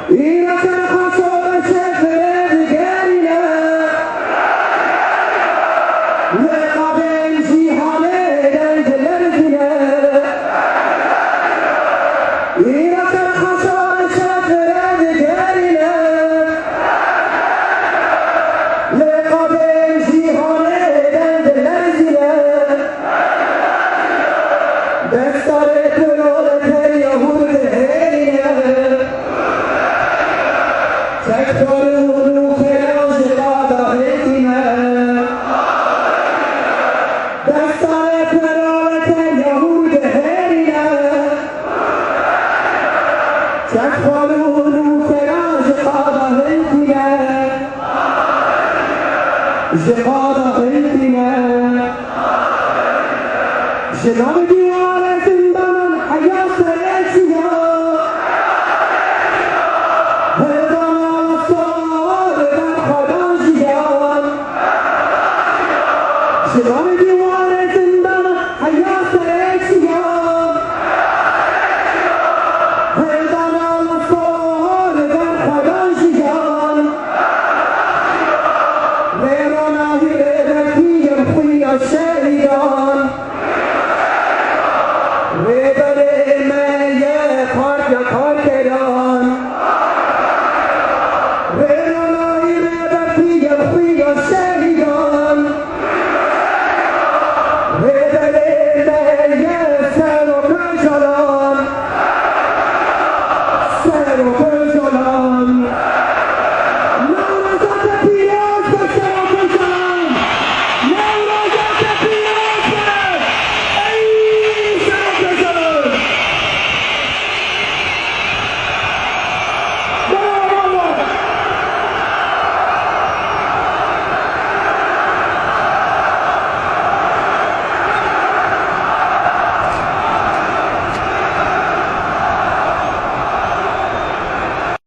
اینا که خواستار شفر دیگرینه لقب جیهانه دنجلر زینه اینا که خواستار شفر دیگرینه لقب جیهانه دنجلر زینه دستار پرولتر یهود هرینه تکتار اونو خیراز قادا هدینه دستار پرولتر یهود هرینه تکتار اونو خیراز قادا هدینه قادا هدینه جناب دیوار زندان حیات رسیا هدان آستار در خدا جیان جناب دیوار زندان حیات رسیا هدان آستار در خدا جیان ریراناهی رفیم خویا شهیدان ریدان میه کار کران ریراناهی رفیم خویا شهیدان ریدان میه سر و کجالان سر و